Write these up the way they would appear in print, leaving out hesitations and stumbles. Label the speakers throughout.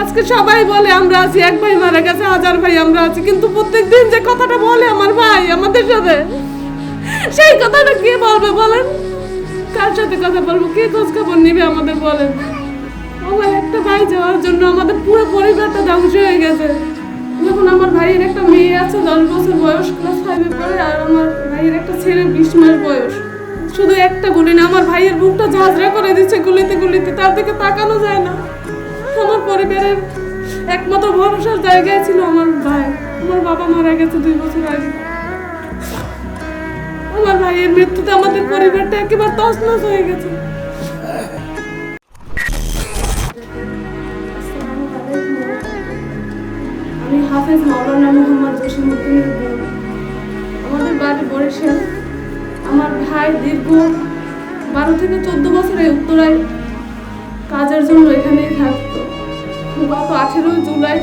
Speaker 1: আজকে সবাই বলে আমরা আছি, এক ভাই মারা গেছে, হাজার ভাই আমরা আছি, কিন্তু প্রত্যেকদিন যে কথাটা বলে আমার ভাই আমাদের সাথে, সেই কথাটা কে বলবে বলেন? কার সাথে কথা বলবো? কে খোঁজ খবর নিবে আমাদের বলেন? আমার একটা ভাই যাওয়ার জন্য আমাদের পুরো পরিবারটা ধ্বংস হয়ে গেছে। যখন আমার ভাইয়ের একটা মেয়ে আছে 10 বছর বয়স, ক্লাস 5-এ পড়ে, আর আমার ভাইয়ের একটা ছেলে 20 মাস বয়স। শুধু একটা গুলি না, আমার ভাইয়ের বুকটা ঝাঁঝরা করে দিচ্ছে গুলিতে গুলিতে, তার দিকে তাকানো যায় না। আমার পরিবারের একমাত্র ভরসার জায়গায় ছিল আমার ভাই। আমার বাবা মারা গেছে 2 বছর আগে। আমার ভাইয়ের মৃত্যুতে আমাদের পরিবারটা একেবারে তছনছ হয়ে গেছে। আমি হাফেজ মাওলানা মোহাম্মদ জসিমউদ্দিনের বোন। আমাদের বাড়ি বরিশাল। আমার ভাই দীর্ঘ 12 থেকে 14 বছর এই উত্তরায় কাজের জন্য এখানেই থাকতো। গত 18 জুলাই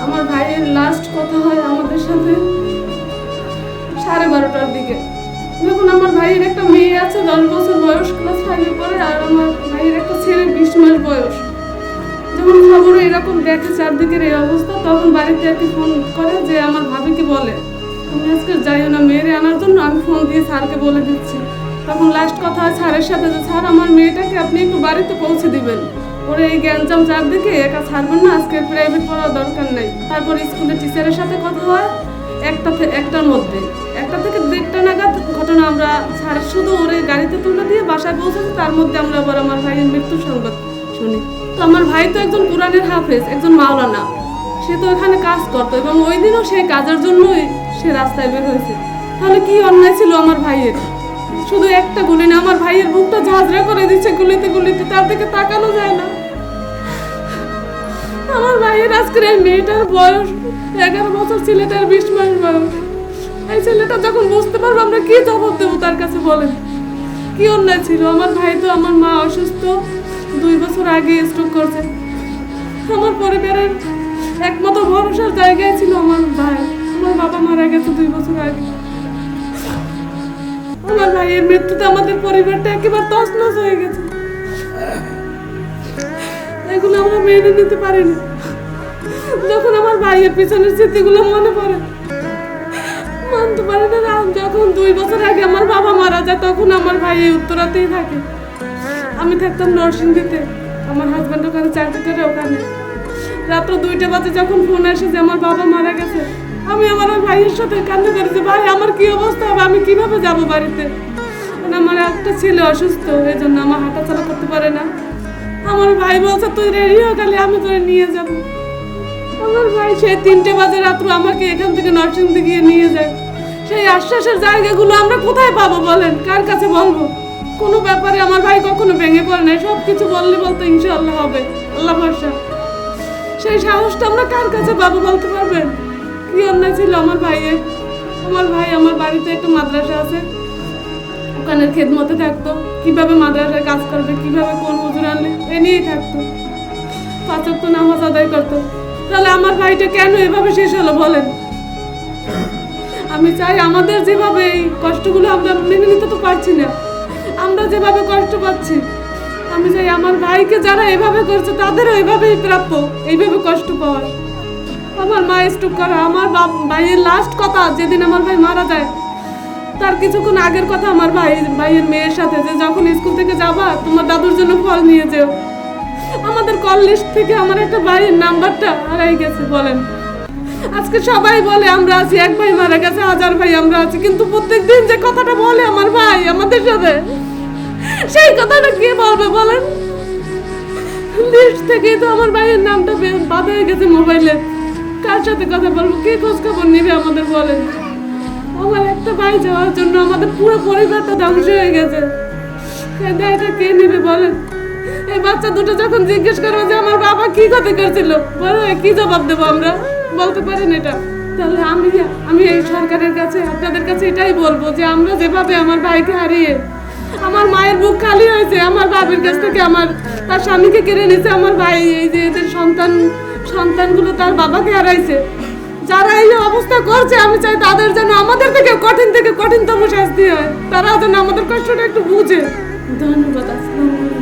Speaker 1: আমার ভাইয়ের লাস্ট কথা হয় আমাদের সাথে 12:30টার দিকে। যখন আমার ভাইয়ের একটা মেয়ে আছে 10 বছর বয়স, ক্লাস 5-এ পড়ে, আর আমার ভাইয়ের একটা ছেলে 20 মাস বয়স। যখন খবরে এরকম দেখে চারদিকের এই অবস্থা, তখন বাড়িতে একটি ফোন করে যে আমার ভাবিকে বলে তুমি আজকে যাইও না মেয়েরে আনার জন্য, আমি ফোন দিয়ে স্যারকে বলে দিচ্ছি। তখন লাস্ট কথা হয় স্যারের সাথে যে স্যার আমার মেয়েটাকে আপনি একটু বাড়িতে পৌঁছে দিবেন, ওরে এই গ্যাঞ্জাম চারদিকে একা ছাড়বেন না, আজকে প্রাইভেট পড়ার দরকার নেই। তারপর স্কুলের টিচারের সাথে কথা হয় 1টার মধ্যে, 1টা থেকে 1:30 নাগাদ ঘটনা। আমরা স্যার শুধু ওরে গাড়িতে তুলে দিয়ে বাসায় পৌঁছেছি, তার মধ্যে আমরা আবার আমার ভাইয়ের মৃত্যুর সংবাদ শুনি। তো আমার ভাই তো একজন কোরআনের হাফেজ, একজন মাওলানা, সে তো এখানে কাজ করতো এবং ওই দিনও সেই কাজের জন্যই সে রাস্তায় বের হয়েছে। তাহলে কি অন্যায় ছিল আমার ভাইয়ের? শুধু একটা গুলি না, আমার ভাইয়ের বুকটা ঝাঁঝরা করে দিচ্ছে গুলিতে গুলিতে, তার দিকে তাকানো যায় না। আমার ভাইয়ের আজকের এই মেয়েটার বয়স 11 বছর, ছেলেটার 20 মাস বয়স। এই ছেলেটা যখন বুঝতে পারবো আমরা কি জবাব দেবো তার কাছে বলেন? কি অন্যায় ছিল? আমার ভাই তো, আমার মা অসুস্থ, 2 বছর আগে স্ট্রোক করছে। আমার পরিবারের একমাত্র ভরসার জায়গায় ছিল আমার ভাই। আমার বাবা মারা গেছে 2 বছর আগে। আমার ভাইয়ের মৃত্যুতে আমাদের পরিবারটা একেবারে তছনছ হয়ে গেছে। এগুলো আমরা মেনে নিতে পারিনি। যখন আমার ভাইয়ের পিছনের স্মৃতিগুলো মনে পড়ে, মানতে পারি না। যখন 2 বছর আগে আমার বাবা মারা যায়, তখন আমার ভাই এই উত্তরাতেই থাকে, আমি থাকতাম নরসিংদীতে। আমার হাজব্যান্ড ওখানে চাকরি করে ওখানে। রাত্র 2টা বাজে যখন ফোন আসে যে আমার বাবা মারা গেছে, আমি আমার ভাইয়ের সাথে কান্না করেছি, ভাই আমার কি অবস্থা হবে, আমি কিভাবে যাব বাড়িতে? আমার একটা ছেলে অসুস্থ, এই জন্য আমার হাঁটাচলা করতে পারে না। আমার ভাই বলছে তুই রেডি হয়ে গেলে আমি তোরে নিয়ে যাব। আমার ভাই সেই 3টে বাজে রাত্র আমাকে এখান থেকে নরসিংদী গিয়ে নিয়ে যায়। সেই আশ্বাসের জায়গাগুলো আমরা কোথায় পাবো বলেন? কার কাছে বলবো? কোনো ব্যাপারে আমার ভাই কখনো ভেঙে পড়ে না, সব কিছু বললে বলতে ইনশাআল্লাহ হবে, আল্লাহ ভরসা। সেই সাহসটা আমরা কার কাছে পাবো বলতে পারবেন? কি অন্যায় ছিল আমার ভাইয়ের? আমার ভাই আমার বাড়িতে একটা মাদ্রাসা আছে, ওখানের খেদমতে থাকতো। কিভাবে মাদ্রাসায় কাজ করবে, কিভাবে কোন হুজুর আনলে, এ নিয়েই থাকতো। 5 ওয়াক্ত নামাজ আদায় করতো। তাহলে আমার ভাইটা কেন এভাবে শেষ হলো বলেন? আমি চাই আমাদের যেভাবে এই কষ্টগুলো আমরা মেনে নিতে তো পারছি না, আমরা যেভাবে কষ্ট পাচ্ছি, আমি চাই আমার ভাইকে যারা এভাবে করছে তাদেরও এভাবেই প্রাপ্য, এইভাবে কষ্ট পাওয়ার। আমার মা স্ট্রোক করা, আমার ভাইয়ের লাস্ট কথা যেদিন আমার ভাই মারা যায়, তার কিছুক্ষণ আগের কথা আমার ভাইয়ের মেয়ের সাথে, যে যখন স্কুল থেকে যাবা তোমার দাদুর জন্য ফল নিয়ে যেও। আমাদের কল লিস্ট থেকে আমার একটা ভাইয়ের নাম্বারটা হারাই গেছে বলেন। আজকে সবাই বলে আমরা আছি, এক ভাই মারা গেছে, হাজার ভাই আমরা আছি, কিন্তু প্রত্যেকদিন যে কথাটা বলে আমার ভাই আমাদের সাথে, সেই কথাটা কে বলবে বলেন? লিস্ট থেকেই তো আমার ভাইয়ের নামটা বাদ হয়ে গেছে মোবাইলে। কার সাথে কথা বলবো? কে খোঁজ খবর নিবে আমাদের বলেন? আমার একটা ভাই যাওয়ার জন্য আমাদের পুরো পরিবারটা ধ্বংস হয়ে গেছে। এটা কে নিবে বলেন? এই বাচ্চা দুটো যখন জিজ্ঞেস করবে যে আমার বাবা কি ক্ষতি করছিল, বলো কি জবাব দেবো আমরা? বলতে পারেন এটা? তাহলে আমি এই সরকারের কাছে, আপনাদের কাছে এটাই বলবো যে আমরা যেভাবে আমার ভাইকে হারিয়ে আমার মায়ের বুক খালি হয়েছে, আমার বাবার কাছ থেকে তার স্বামীকে কেড়ে নিয়েছে আমার ভাই, এই যে এদের সন্তানগুলো তার বাবাকে হারাইছে, যারা এই অবস্থা করছে, আমি চাই তাদের যেন আমাদের থেকে কঠিনতম শাস্তি হয়, তারা যেন আমাদের কষ্টটা একটু বুঝে। ধন্যবাদ। আসসালামু আলাইকুম।